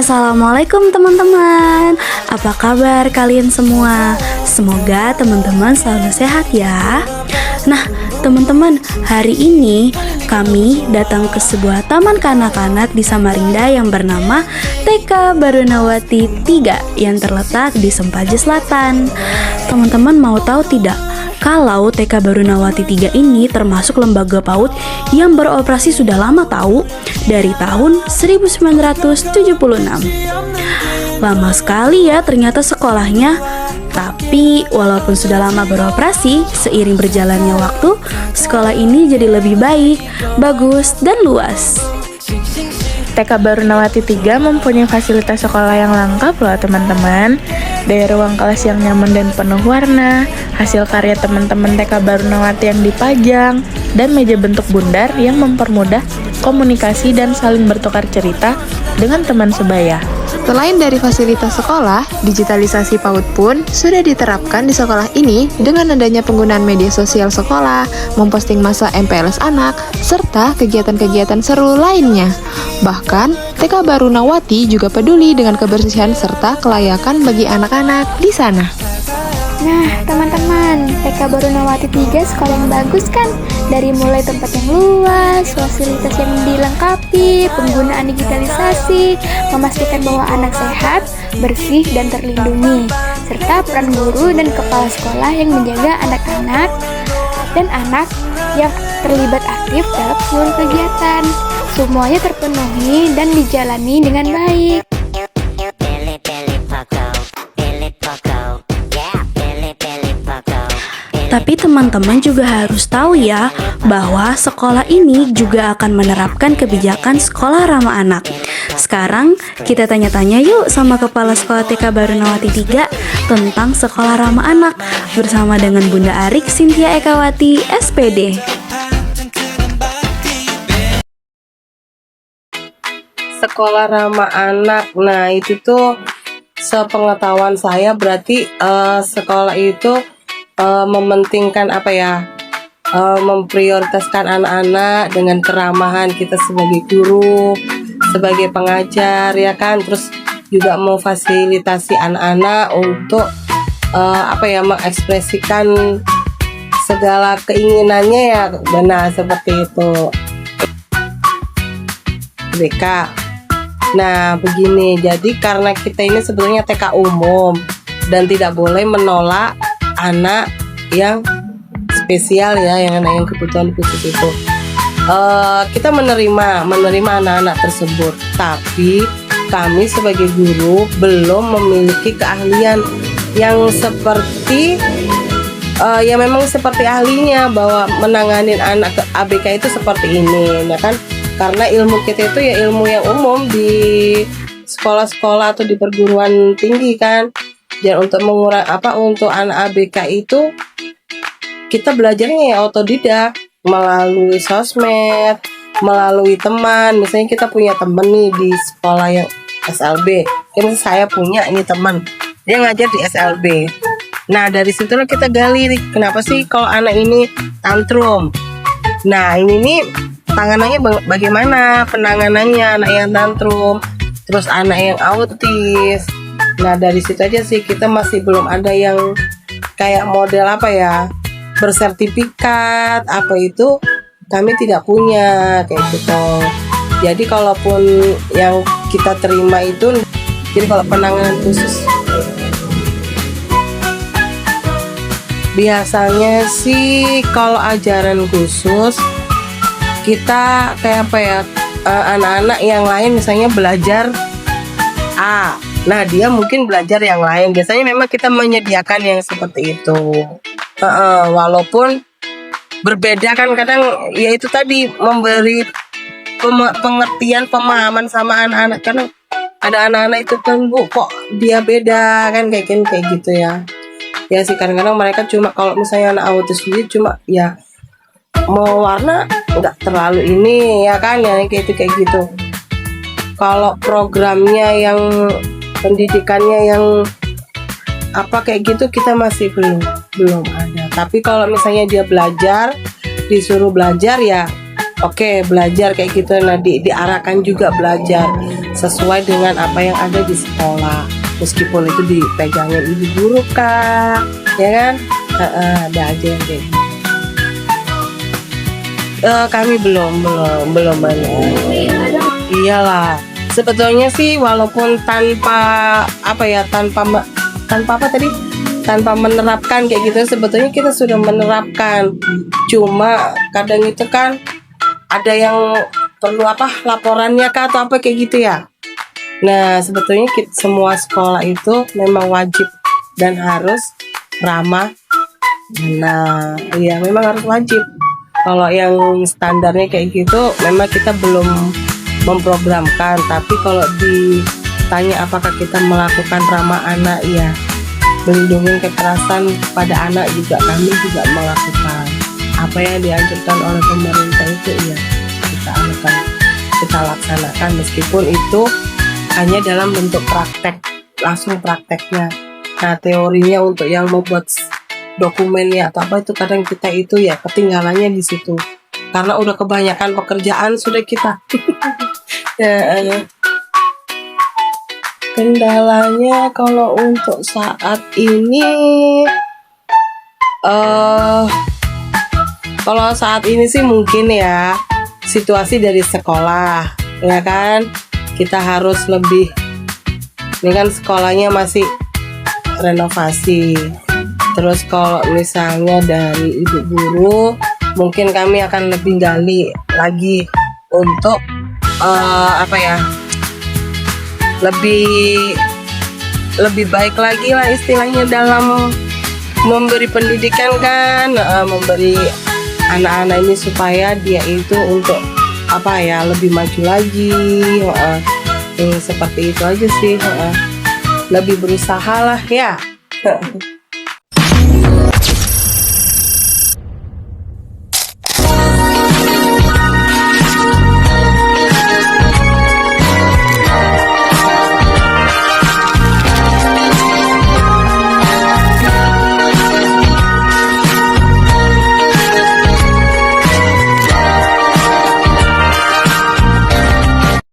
Assalamualaikum teman-teman. Apa kabar kalian semua? Semoga teman-teman selalu sehat ya. Nah, teman-teman, hari ini kami datang ke sebuah taman kanak-kanak di Samarinda yang bernama TK Barunawati 3 yang terletak di Sempaja Selatan. Teman-teman mau tahu tidak? Kalau TK Barunawati 3 ini termasuk lembaga PAUD yang beroperasi sudah lama tahu, dari tahun 1976. Lama sekali ya ternyata sekolahnya. Tapi walaupun sudah lama beroperasi, seiring berjalannya waktu, sekolah ini jadi lebih baik, bagus, dan luas. TK Barunawati 3 mempunyai fasilitas sekolah yang lengkap loh teman-teman. Dari ruang kelas yang nyaman dan penuh warna, hasil karya teman-teman TK Barunawati yang dipajang, dan meja bentuk bundar yang mempermudah komunikasi dan saling bertukar cerita dengan teman sebaya. Selain dari fasilitas sekolah, digitalisasi PAUD pun sudah diterapkan di sekolah ini dengan adanya penggunaan media sosial sekolah, memposting masa MPLS anak, serta kegiatan-kegiatan seru lainnya. Bahkan, TK Barunawati juga peduli dengan kebersihan serta kelayakan bagi anak-anak di sana. Nah, teman-teman, TK Barunawati 3 sekolah yang bagus kan? Dari mulai tempat yang luas, fasilitas yang dilengkapi, penggunaan digitalisasi, memastikan bahwa anak sehat, bersih, dan terlindungi, serta peran guru dan kepala sekolah yang menjaga anak-anak dan anak yang terlibat aktif dalam seluruh kegiatan. Semuanya terpenuhi dan dijalani dengan baik. Tapi teman-teman juga harus tahu ya, bahwa sekolah ini juga akan menerapkan kebijakan sekolah ramah anak. Sekarang kita tanya-tanya yuk sama Kepala Sekolah TK Barunawati 3 tentang sekolah ramah anak bersama dengan Bunda Arik Cynthia Ekawati, SPD. Sekolah ramah anak, nah itu tuh sepengetahuan saya berarti sekolah itu mementingkan memprioritaskan anak-anak dengan keramahan kita sebagai guru, sebagai pengajar ya kan, terus juga memfasilitasi anak-anak untuk mengekspresikan segala keinginannya ya, benar seperti itu. BK. Nah begini, jadi karena kita ini sebetulnya TK umum dan tidak boleh menolak anak yang spesial ya, yang anak yang kebutuhan khusus itu. Kita menerima anak-anak tersebut, tapi kami sebagai guru belum memiliki keahlian yang seperti yang memang seperti ahlinya bahwa menangani anak ABK itu seperti ini, ya kan? Karena ilmu kita itu ya ilmu yang umum di sekolah-sekolah atau di perguruan tinggi kan. Dan untuk untuk anak ABK itu kita belajarnya ya otodidak melalui sosmed, melalui teman. Misalnya kita punya teman nih di sekolah yang SLB. Misalnya saya punya ini teman, dia ngajar di SLB. Nah dari situlah kita gali nih, kenapa sih kalau anak ini tantrum. Nah ini nih tanganannya bagaimana penanganannya anak yang tantrum, terus anak yang autis. Nah dari situ aja sih kita masih belum ada yang kayak model bersertifikat itu kami tidak punya kayak gitu. Jadi kalaupun yang kita terima itu, jadi kalau penanganan khusus biasanya sih kalau ajaran khusus kita kayak anak-anak yang lain misalnya belajar A, nah dia mungkin belajar yang lain. Biasanya memang kita menyediakan yang seperti itu. Walaupun berbeda kan kadang ya itu tadi memberi pengertian pemahaman sama anak-anak. Karena ada anak-anak itu kan Bu kok dia beda kan kayak gitu ya. Ya sih kadang-kadang mereka cuma kalau misalnya anak autis sendiri cuma ya mau warna nggak terlalu ini ya kan ya kayak gitu. Kalau programnya yang pendidikannya yang kayak gitu kita masih belum ada. Tapi kalau misalnya dia belajar, disuruh belajar ya oke, belajar kayak gitu. Nah, diarahkan juga belajar sesuai dengan apa yang ada di sekolah. Meskipun itu dipegangnya ibu guru kak, ya kan? Ada aja yang kayak gitu. Kami belum banyak. Iyalah, sebetulnya sih walaupun tanpa menerapkan kayak gitu, sebetulnya kita sudah menerapkan. Cuma kadang itu kan ada yang perlu laporannya kah atau apa kayak gitu ya. Nah, sebetulnya semua sekolah itu memang wajib dan harus ramah. Nah, iya memang harus wajib. Kalau yang standarnya kayak gitu memang kita belum memprogramkan, tapi kalau ditanya apakah kita melakukan ramah anak, ya melindungi kekerasan pada anak juga kami juga melakukan. Apa yang dianjurkan oleh pemerintah itu ya kita laksanakan, meskipun itu hanya dalam bentuk praktek, langsung prakteknya. Nah, teorinya untuk yang membuat dokumennya atau apa itu kadang kita itu ya ketinggalannya di situ karena udah kebanyakan pekerjaan sudah kita. Kendalanya kalau untuk saat ini kalau saat ini sih mungkin ya situasi dari sekolah, ya kan, kita harus lebih, ini kan sekolahnya masih renovasi. Terus kalau misalnya dari ibu guru, mungkin kami akan lebih gali lagi untuk lebih baik lagi lah istilahnya dalam memberi pendidikan kan, memberi anak-anak ini supaya dia itu untuk lebih maju lagi. Seperti itu aja sih, lebih berusaha lah ya.